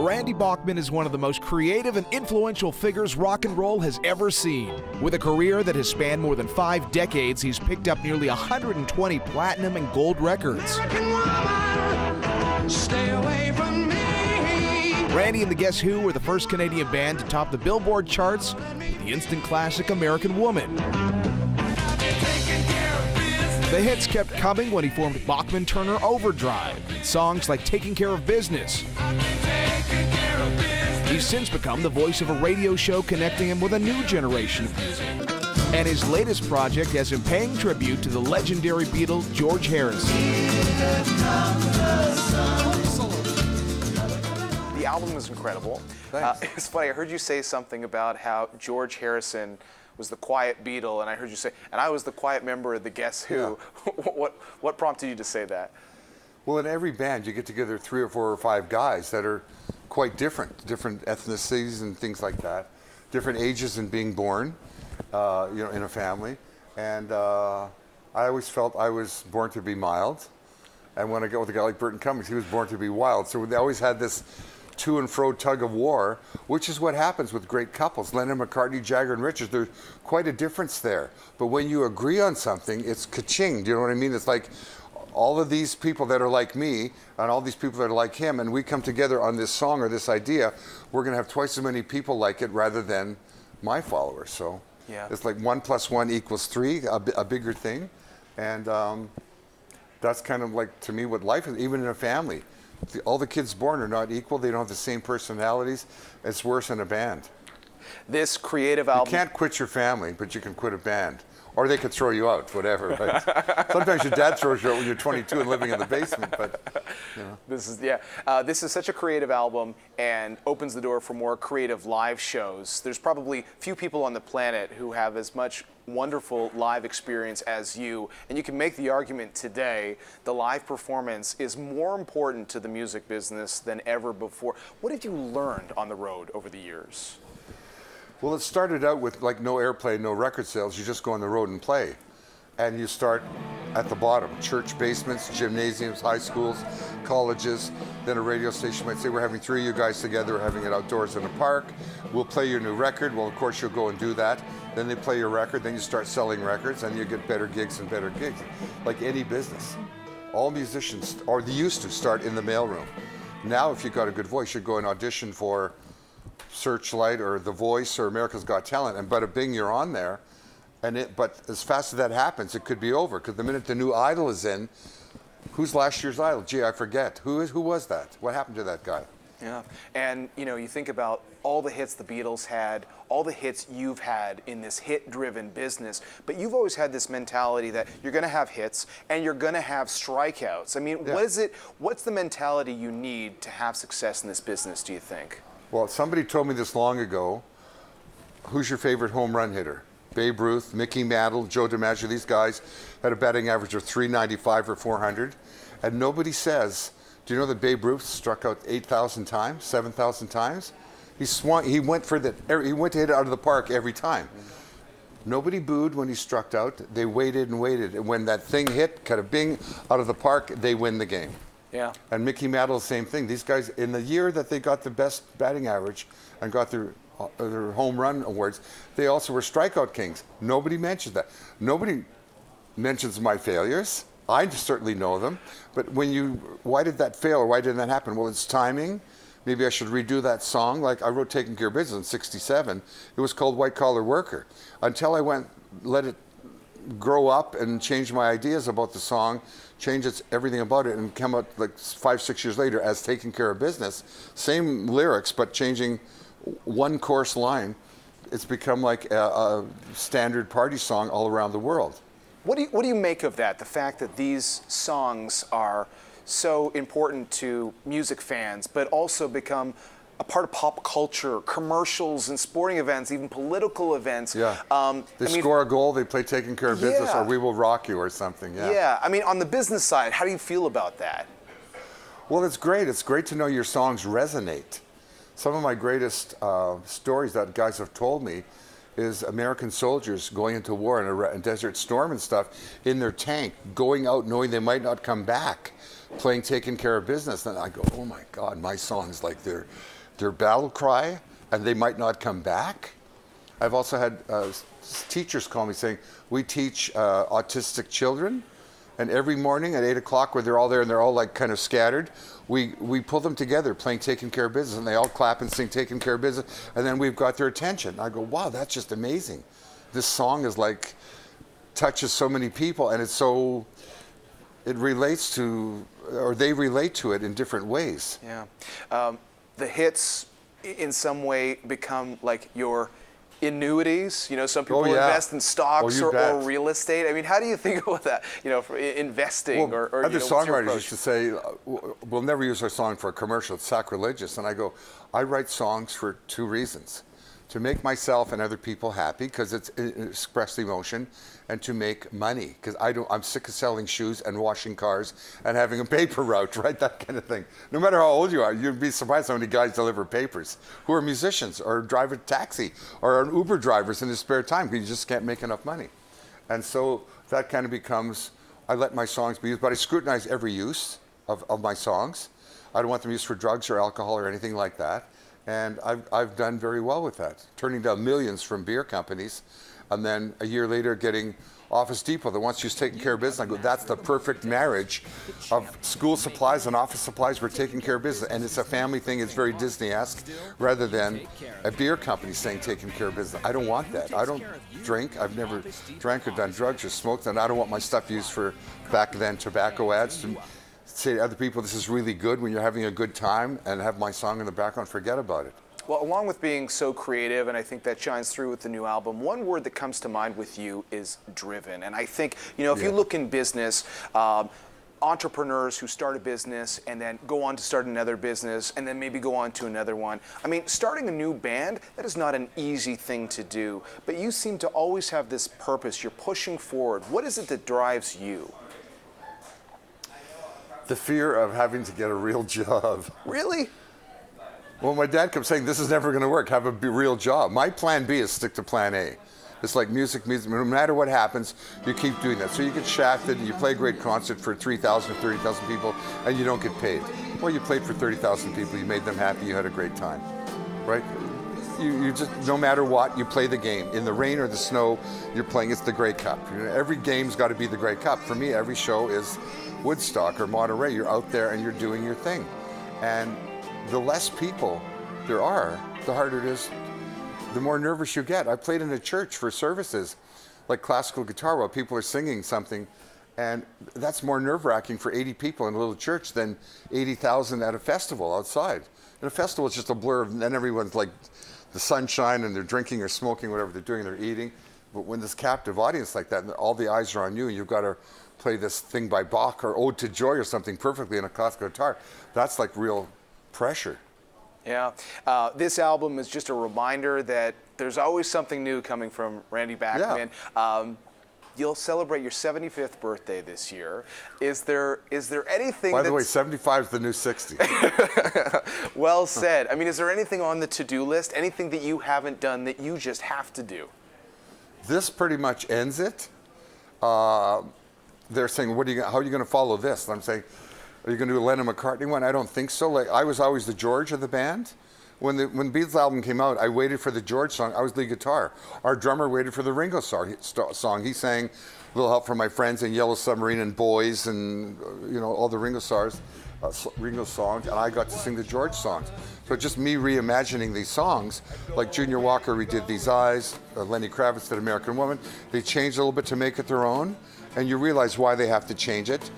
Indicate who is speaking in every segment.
Speaker 1: Randy Bachman is one of the most creative and influential figures rock and roll has ever seen. With a career that has spanned more than 5 decades, he's picked up nearly 120 platinum and gold records.
Speaker 2: Woman, stay away from me.
Speaker 1: Randy and the Guess Who were the first Canadian band to top the Billboard charts with the instant classic American Woman. The hits kept coming when he formed Bachman Turner Overdrive, and songs like Taking Care of Business. He's since become the voice of a radio show connecting him with a new generation of music. And his latest project has him paying tribute to the legendary Beatle George Harrison.
Speaker 3: The album is incredible. It's funny, I heard you say something about how George Harrison was the quiet Beatle, and I heard you say, and I was the quiet member of the Guess Who. Yeah. What prompted you to say that?
Speaker 4: Well, in every band, you get together 3 or 4 or 5 guys that are quite different ethnicities and things like that, different ages in being born, in a family. And I always felt I was born to be mild. And when I got with a guy like Burton Cummings, he was born to be wild. So they always had this to and fro tug of war, which is what happens with great couples. Lennon, McCartney, Jagger, and Richards, there's quite a difference there. But when you agree on something, it's ka-ching. Do you know what I mean? It's like all of these people that are like me and all these people that are like him, and we come together on this song or this idea, we're going to have twice as many people like it rather than my followers. So yeah. It's like 1 + 1 = 3, a bigger thing. And that's kind of like, to me, what life is, even in a family. All the kids born are not equal. They don't have the same personalities. It's worse in a band.
Speaker 3: This creative album...
Speaker 4: You can't quit your family, but you can quit a band. Or they could throw you out, whatever. But sometimes your dad throws you out when you're 22 and living in the basement. But you know.
Speaker 3: This is such a creative album and opens the door for more creative live shows. There's probably few people on the planet who have as much wonderful live experience as you, and you can make the argument today the live performance is more important to the music business than ever before. What have you learned on the road over the years?
Speaker 4: Well, it started out with like no airplay, no record sales. You just go on the road and play. And you start at the bottom, church basements, gymnasiums, high schools, colleges. Then a radio station might say, we're having 3 of you guys together, we're having it outdoors in a park. We'll play your new record. Well, of course, you'll go and do that. Then they play your record, then you start selling records, and you get better gigs and better gigs. Like any business. All musicians, or they used to, start in the mailroom. Now, if you've got a good voice, you go and audition for Searchlight or The Voice or America's Got Talent, and bada bing, you're on there. But as fast as that happens, it could be over, because the minute the new idol is in, who's last year's idol? Gee, I forget. Who was that? What happened to that guy?
Speaker 3: Yeah, and you think about all the hits the Beatles had, all the hits you've had in this hit-driven business, but you've always had this mentality that you're going to have hits and you're going to have strikeouts. I mean, yeah. What's the mentality you need to have success in this business, do you think?
Speaker 4: Well, somebody told me this long ago. Who's your favorite home run hitter? Babe Ruth, Mickey Mantle, Joe DiMaggio. These guys had a batting average of .395 or .400, and nobody says, do you know that Babe Ruth struck out 8,000 times, 7,000 times? He went to hit it out of the park every time. Nobody booed when he struck out. They waited and waited, and when that thing hit, kind of bing, out of the park, they win the game.
Speaker 3: Yeah.
Speaker 4: And Mickey Mantle, same thing. These guys, in the year that they got the best batting average and got their home run awards, they also were strikeout kings. Nobody mentions that. Nobody mentions my failures. I certainly know them. But why did that fail, or why didn't that happen? Well, it's timing. Maybe I should redo that song. Like I wrote Taking Care of Business in '67. It was called White Collar Worker. Until I let it grow up and change my ideas about the song, change everything about it, and come out like 5-6 years later as Taking Care of Business. Same lyrics, but changing one chorus line. It's become like a standard party song all around the world.
Speaker 3: What do you make of that? The fact that these songs are so important to music fans, but also become a part of pop culture, commercials and sporting events, even political events.
Speaker 4: Yeah. They score a goal, they play Taking Care of Business, or We Will Rock You or something. Yeah.
Speaker 3: Yeah. I mean, on the business side, how do you feel about that?
Speaker 4: Well, it's great. It's great to know your songs resonate. Some of my greatest stories that guys have told me is American soldiers going into war in a desert storm and stuff in their tank, going out knowing they might not come back, playing Taking Care of Business. And I go, oh my God, my song's like their battle cry, and they might not come back. I've also had teachers call me saying, we teach autistic children, and every morning at 8 o'clock where they're all there and they're all like kind of scattered, we pull them together playing Taking Care of Business, and they all clap and sing Taking Care of Business, and then we've got their attention. I go, wow, that's just amazing. This song is like, touches so many people, and it relates to, or they relate to it in different ways.
Speaker 3: Yeah. The hits in some way become like your annuities. You know, some people invest in stocks or real estate. I mean, how do you think about that? You know, for investing or
Speaker 4: other songwriters used to say, we'll never use our song for a commercial. It's sacrilegious. And I go, I write songs for two reasons: to make myself and other people happy, because it expresses emotion, and to make money, because I'm sick of selling shoes and washing cars and having a paper route, right? That kind of thing. No matter how old you are, you'd be surprised how many guys deliver papers who are musicians or drive a taxi or are Uber drivers in their spare time because you just can't make enough money. And so that kind of becomes, I let my songs be used, but I scrutinize every use of my songs. I don't want them used for drugs or alcohol or anything like that. And I've done very well with that, turning down millions from beer companies, and then a year later getting Office Depot that wants you taking care of business. I go, that's the perfect marriage of school supplies and office supplies. We're taking care of business, and it's a family thing. It's very Disney-esque, rather than a beer company saying taking care of business. I don't want that. I don't drink. I've never drank or done drugs or smoked, and I don't want my stuff used for, back then, tobacco ads. To say to other people, this is really good when you're having a good time, and have my song in the background, forget about it.
Speaker 3: Well, along with being so creative, and I think that shines through with the new album, one word that comes to mind with you is driven. And I think, you know, if you look in business, entrepreneurs who start a business and then go on to start another business and then maybe go on to another one. I mean, starting a new band, that is not an easy thing to do. But you seem to always have this purpose. You're pushing forward. What is it that drives you?
Speaker 4: The fear of having to get a real job.
Speaker 3: Really?
Speaker 4: Well, my dad kept saying, this is never going to work, have a real job. My plan B is stick to plan A. It's like music, no matter what happens, you keep doing that. So you get shafted, and you play a great concert for 3,000 or 30,000 people, and you don't get paid. Well, you played for 30,000 people, you made them happy, you had a great time, right? You just, no matter what, you play the game. In the rain or the snow, you're playing, it's the Grey Cup. You know, every game's got to be the Grey Cup. For me, every show is Woodstock or Monterey. You're out there and you're doing your thing. And the less people there are, the harder it is, the more nervous you get. I played in a church for services, like classical guitar, while people are singing something, and that's more nerve-wracking for 80 people in a little church than 80,000 at a festival outside. And a festival is just a blur, and then everyone's like the sunshine, and they're drinking or smoking, whatever they're doing, they're eating. But when this captive audience like that, and all the eyes are on you, and you've got to play this thing by Bach or Ode to Joy or something perfectly in a classical guitar, that's like real pressure.
Speaker 3: Yeah. This album is just a reminder that there's always something new coming from Randy Bachman. Yeah. You'll celebrate your 75th birthday this year. Is there anything?
Speaker 4: By the way, 75 is the new 60.
Speaker 3: Well said. I mean, is there anything on the to-do list? Anything that you haven't done that you just have to do?
Speaker 4: This pretty much ends it. They're saying, how are you going to follow this? And I'm saying, are you going to do a Lennon McCartney one? I don't think so. Like, I was always the George of the band. When the Beatles album came out, I waited for the George song. I was lead guitar. Our drummer waited for the Ringo song. He sang A Little Help from My Friends and Yellow Submarine and Boys and all the Ringo songs, and I got to sing the George songs. So just me reimagining these songs, like Junior Walker redid These Eyes, Lenny Kravitz did American Woman. They changed a little bit to make it their own, and you realize why they have to change it.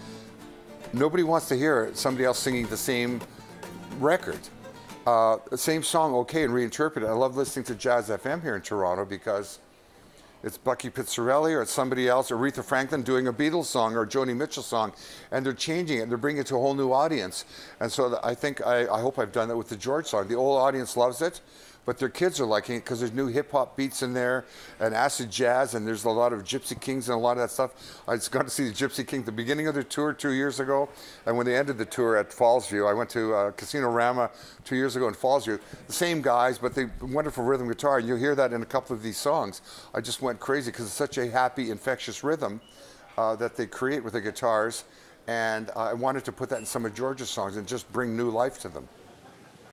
Speaker 4: Nobody wants to hear somebody else singing the same record. The same song, okay, and reinterpret it. I love listening to Jazz FM here in Toronto because it's Bucky Pizzarelli or it's somebody else, or Aretha Franklin doing a Beatles song or a Joni Mitchell song, and they're changing it. They're bringing it to a whole new audience. And so I think, I hope I've done that with the George song. The old audience loves it, but their kids are liking it because there's new hip hop beats in there and acid jazz, and there's a lot of Gypsy Kings and a lot of that stuff. I just got to see the Gypsy King at the beginning of their tour 2 years ago, and when they ended the tour at Fallsview, I went to Casino Rama 2 years ago in Fallsview. The same guys, but they wonderful rhythm guitar, and you'll hear that in a couple of these songs. I just went crazy because it's such a happy, infectious rhythm that they create with the guitars, and I wanted to put that in some of George's songs and just bring new life to them.